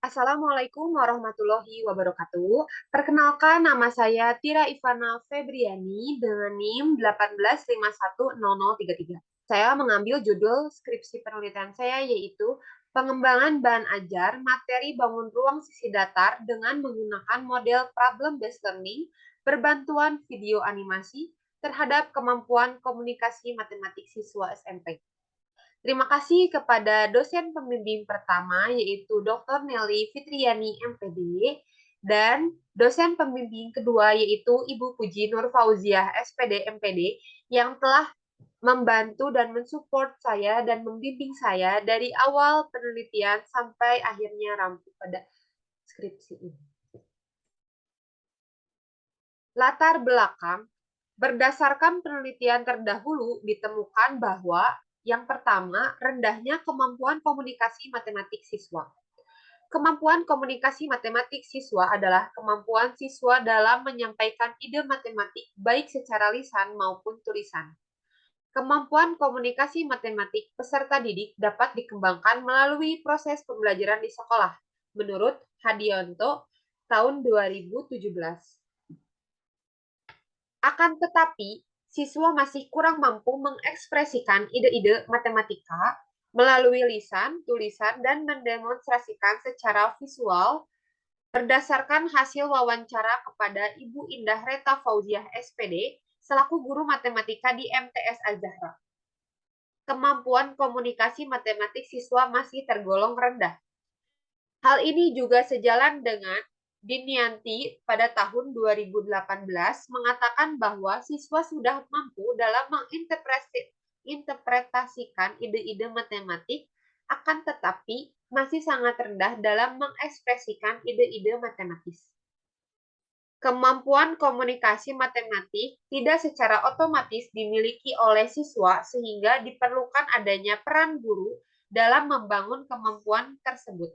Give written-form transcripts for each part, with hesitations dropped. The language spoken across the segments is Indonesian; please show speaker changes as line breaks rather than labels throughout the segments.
Assalamualaikum warahmatullahi wabarakatuh. Perkenalkan, nama saya Tira Ivana Febriani dengan NIM 18510033. Saya mengambil judul skripsi penelitian saya yaitu pengembangan bahan ajar materi bangun ruang sisi datar dengan menggunakan model problem-based learning berbantuan video animasi terhadap kemampuan komunikasi matematik siswa SMP. Terima kasih kepada dosen pembimbing pertama, yaitu Dr. Nelly Fitriani, MPD, dan dosen pembimbing kedua, yaitu Ibu Puji Nur Fauziah, SPD, MPD, yang telah membantu dan mensupport saya dan membimbing saya dari awal penelitian sampai akhirnya rampung pada skripsi ini. Latar belakang, berdasarkan penelitian terdahulu ditemukan bahwa yang pertama, rendahnya kemampuan komunikasi matematik siswa. Kemampuan komunikasi matematik siswa adalah kemampuan siswa dalam menyampaikan ide matematik baik secara lisan maupun tulisan. Kemampuan komunikasi matematik peserta didik dapat dikembangkan melalui proses pembelajaran di sekolah, menurut Hadionto tahun 2017. Akan tetapi, siswa masih kurang mampu mengekspresikan ide-ide matematika melalui lisan, tulisan, dan mendemonstrasikan secara visual berdasarkan hasil wawancara kepada Ibu Indah Reta Fauziah SPD selaku guru matematika di MTS Al-Zahra. Kemampuan komunikasi matematik siswa masih tergolong rendah. Hal ini juga sejalan dengan Dinianti pada tahun 2018 mengatakan bahwa siswa sudah mampu dalam menginterpretasikan ide-ide matematik, akan tetapi masih sangat rendah dalam mengekspresikan ide-ide matematis. Kemampuan komunikasi matematik tidak secara otomatis dimiliki oleh siswa sehingga diperlukan adanya peran guru dalam membangun kemampuan tersebut.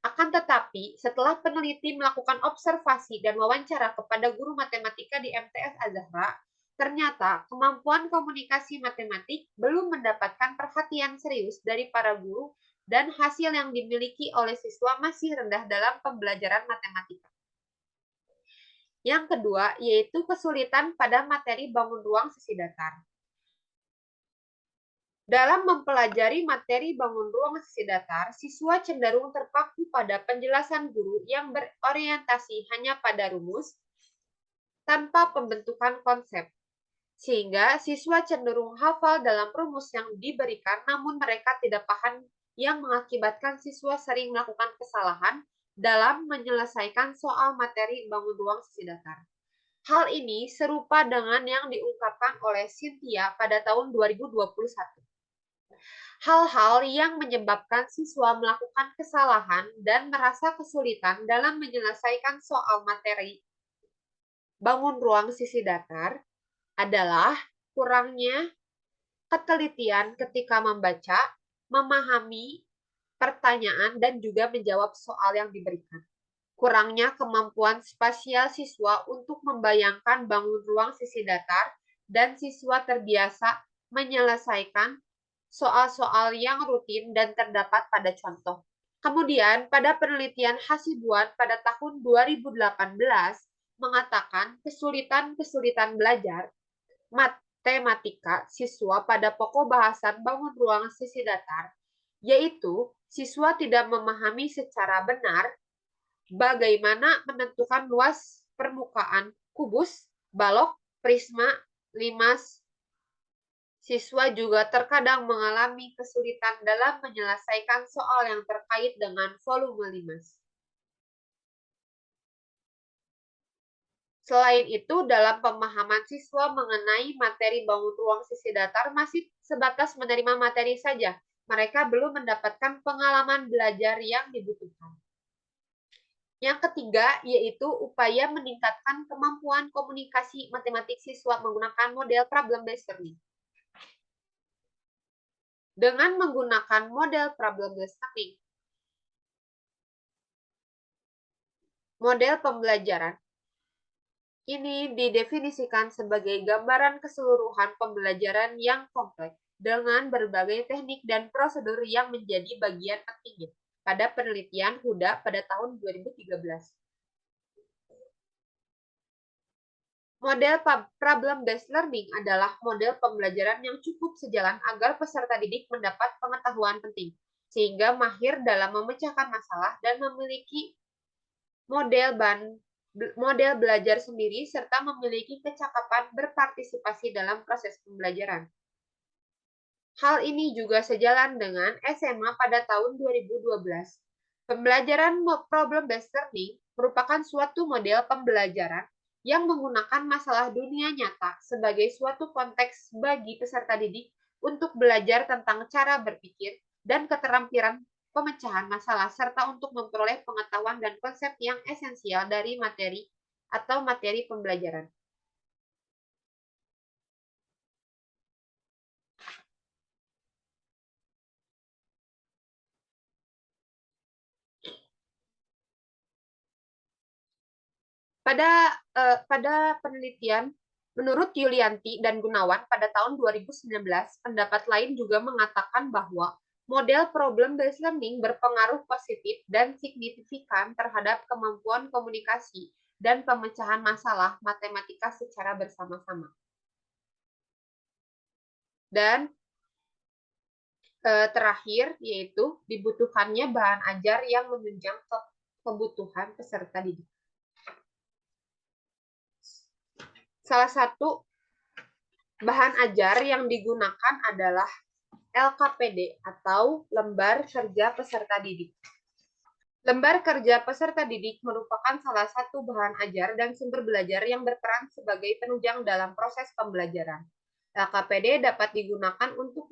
Akan tetapi, setelah peneliti melakukan observasi dan wawancara kepada guru matematika di MTS Al-Zahra, ternyata kemampuan komunikasi matematik belum mendapatkan perhatian serius dari para guru dan hasil yang dimiliki oleh siswa masih rendah dalam pembelajaran matematika. Yang kedua, yaitu kesulitan pada materi bangun ruang sisi datar. Dalam mempelajari materi bangun ruang sisi datar, siswa cenderung terpaku pada penjelasan guru yang berorientasi hanya pada rumus tanpa pembentukan konsep. Sehingga siswa cenderung hafal dalam rumus yang diberikan, namun mereka tidak paham, yang mengakibatkan siswa sering melakukan kesalahan dalam menyelesaikan soal materi bangun ruang sisi datar. Hal ini serupa dengan yang diungkapkan oleh Cynthia pada tahun 2021. Hal-hal yang menyebabkan siswa melakukan kesalahan dan merasa kesulitan dalam menyelesaikan soal materi bangun ruang sisi datar adalah kurangnya ketelitian ketika membaca, memahami pertanyaan, dan juga menjawab soal yang diberikan. Kurangnya kemampuan spasial siswa untuk membayangkan bangun ruang sisi datar, dan siswa terbiasa menyelesaikan soal-soal yang rutin dan terdapat pada contoh. Kemudian, pada penelitian Hasibuan pada tahun 2018 mengatakan kesulitan-kesulitan belajar matematika siswa pada pokok bahasan bangun ruang sisi datar, yaitu siswa tidak memahami secara benar bagaimana menentukan luas permukaan kubus, balok, prisma, limas. Siswa juga terkadang mengalami kesulitan dalam menyelesaikan soal yang terkait dengan volume limas. Selain itu, dalam pemahaman siswa mengenai materi bangun ruang sisi datar masih sebatas menerima materi saja. Mereka belum mendapatkan pengalaman belajar yang dibutuhkan. Yang ketiga, yaitu upaya meningkatkan kemampuan komunikasi matematik siswa menggunakan model problem-based learning. Dengan menggunakan model problem-based learning, model pembelajaran ini didefinisikan sebagai gambaran keseluruhan pembelajaran yang kompleks dengan berbagai teknik dan prosedur yang menjadi bagian pentingnya. pada penelitian Huda pada tahun 2013. Model problem-based learning adalah model pembelajaran yang cukup sejalan agar peserta didik mendapat pengetahuan penting, sehingga mahir dalam memecahkan masalah dan memiliki model belajar sendiri serta memiliki kecakapan berpartisipasi dalam proses pembelajaran. Hal ini juga sejalan dengan SMA pada tahun 2012. Pembelajaran problem-based learning merupakan suatu model pembelajaran yang menggunakan masalah dunia nyata sebagai suatu konteks bagi peserta didik untuk belajar tentang cara berpikir dan keterampilan pemecahan masalah, serta untuk memperoleh pengetahuan dan konsep yang esensial dari materi atau materi pembelajaran. Pada penelitian, menurut Yulianti dan Gunawan pada tahun 2019, pendapat lain juga mengatakan bahwa model problem-based learning berpengaruh positif dan signifikan terhadap kemampuan komunikasi dan pemecahan masalah matematika secara bersama-sama. Dan terakhir, yaitu dibutuhkannya bahan ajar yang menunjang kebutuhan peserta didik. Salah satu bahan ajar yang digunakan adalah LKPD atau Lembar Kerja Peserta Didik. Lembar Kerja Peserta Didik merupakan salah satu bahan ajar dan sumber belajar yang berperan sebagai penunjang dalam proses pembelajaran. LKPD dapat digunakan untuk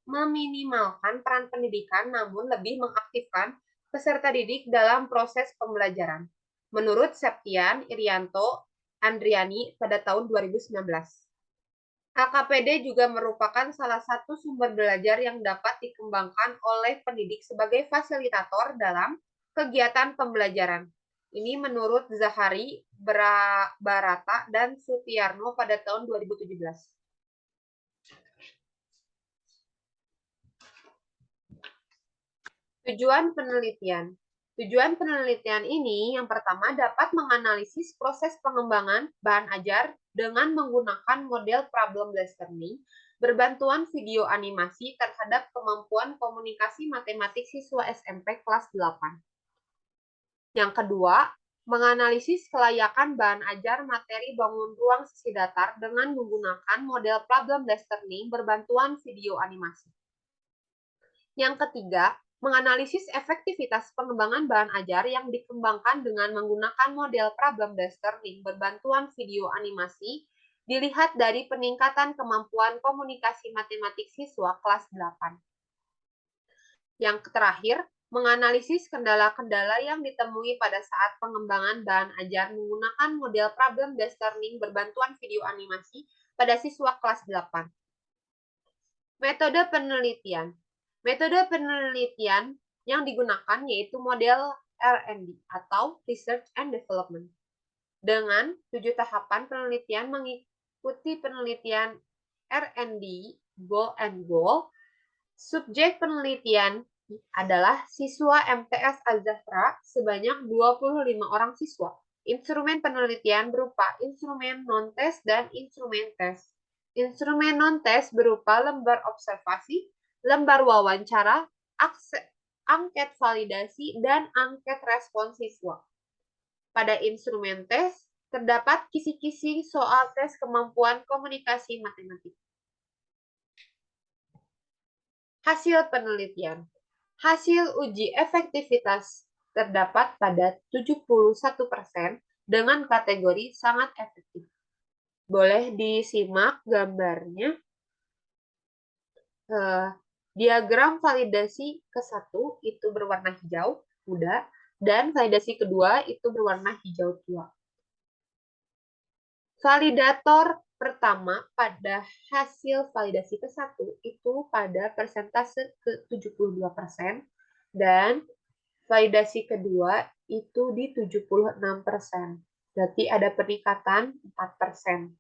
meminimalkan peran pendidikan namun lebih mengaktifkan peserta didik dalam proses pembelajaran. Menurut Septian Irianto Andriani pada tahun 2019. LKPD juga merupakan salah satu sumber belajar yang dapat dikembangkan oleh pendidik sebagai fasilitator dalam kegiatan pembelajaran. Ini menurut Zahari, Barata, dan Sutiarno pada tahun 2017. Tujuan penelitian. Tujuan penelitian ini yang pertama dapat menganalisis proses pengembangan bahan ajar dengan menggunakan model problem-based learning, berbantuan video animasi terhadap kemampuan komunikasi matematik siswa SMP kelas 8. Yang kedua, menganalisis kelayakan bahan ajar materi bangun ruang sisi datar dengan menggunakan model problem-based learning berbantuan video animasi. Yang ketiga, menganalisis efektivitas pengembangan bahan ajar yang dikembangkan dengan menggunakan model problem-based learning berbantuan video animasi dilihat dari peningkatan kemampuan komunikasi matematik siswa kelas 8. Yang terakhir, menganalisis kendala-kendala yang ditemui pada saat pengembangan bahan ajar menggunakan model problem-based learning berbantuan video animasi pada siswa kelas 8. Metode penelitian. Metode penelitian yang digunakan yaitu model R&D atau Research and Development. Dengan 7 tahapan penelitian mengikuti penelitian R&D, Goal and Goal. Subjek penelitian adalah siswa MTS Al-Zahra sebanyak 25 orang siswa. Instrumen penelitian berupa instrumen non-tes dan instrumen tes. Instrumen non-tes berupa lembar observasi, lembar wawancara, angket validasi, dan angket respon siswa. Pada instrumen tes, terdapat kisi-kisi soal tes kemampuan komunikasi matematik. Hasil penelitian. Hasil uji efektivitas terdapat pada 71% dengan kategori sangat efektif. Boleh disimak gambarnya. Diagram validasi ke-1 itu berwarna hijau muda, dan validasi kedua itu berwarna hijau tua. Validator pertama pada hasil validasi ke-1 itu pada persentase ke-72%, dan validasi kedua itu di 76%. Berarti ada peningkatan 4%.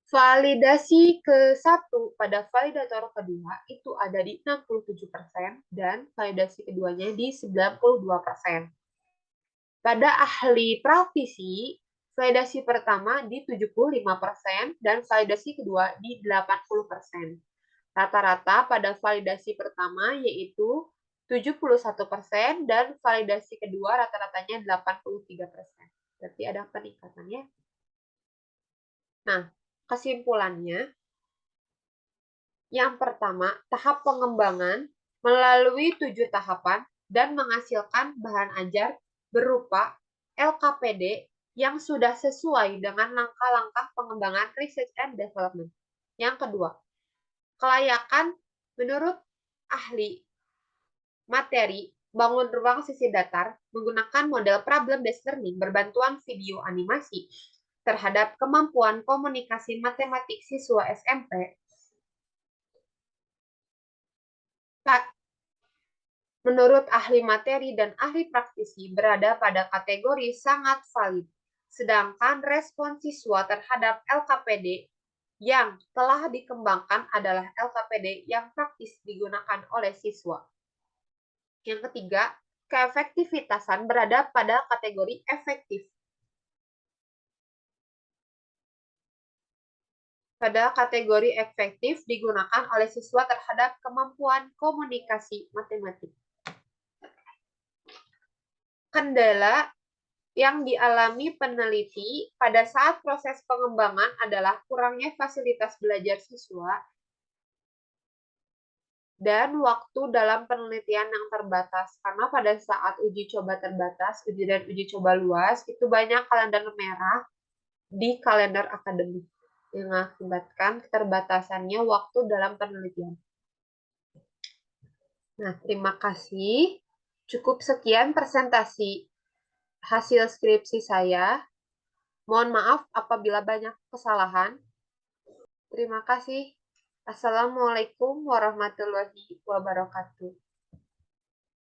Validasi ke-1 pada validator kedua itu ada di 67% dan validasi keduanya di 92%. Pada ahli praktisi, validasi pertama di 75% dan validasi kedua di 80%. Rata-rata pada validasi pertama yaitu 71% dan validasi kedua rata-ratanya 83%. Berarti ada peningkatan ya. Nah, kesimpulannya, yang pertama, tahap pengembangan melalui 7 tahapan dan menghasilkan bahan ajar berupa LKPD yang sudah sesuai dengan langkah-langkah pengembangan research and development. Yang kedua, kelayakan menurut ahli materi bangun ruang sisi datar menggunakan model problem based learning berbantuan video animasi terhadap kemampuan komunikasi matematik siswa SMP. Menurut ahli materi dan ahli praktisi berada pada kategori sangat valid, sedangkan respon siswa terhadap LKPD yang telah dikembangkan adalah LKPD yang praktis digunakan oleh siswa. Yang ketiga, keefektivitasan berada pada kategori efektif. Pada kategori efektif digunakan oleh siswa terhadap kemampuan komunikasi matematik. Kendala yang dialami peneliti pada saat proses pengembangan adalah kurangnya fasilitas belajar siswa dan waktu dalam penelitian yang terbatas. Karena pada saat uji coba terbatas, uji dan uji coba luas, itu banyak kalender merah di kalender akademik yang mengakibatkan keterbatasannya waktu dalam penelitian. Nah, terima kasih. Cukup sekian presentasi hasil skripsi saya. Mohon maaf apabila banyak kesalahan. Terima kasih. Assalamualaikum warahmatullahi wabarakatuh.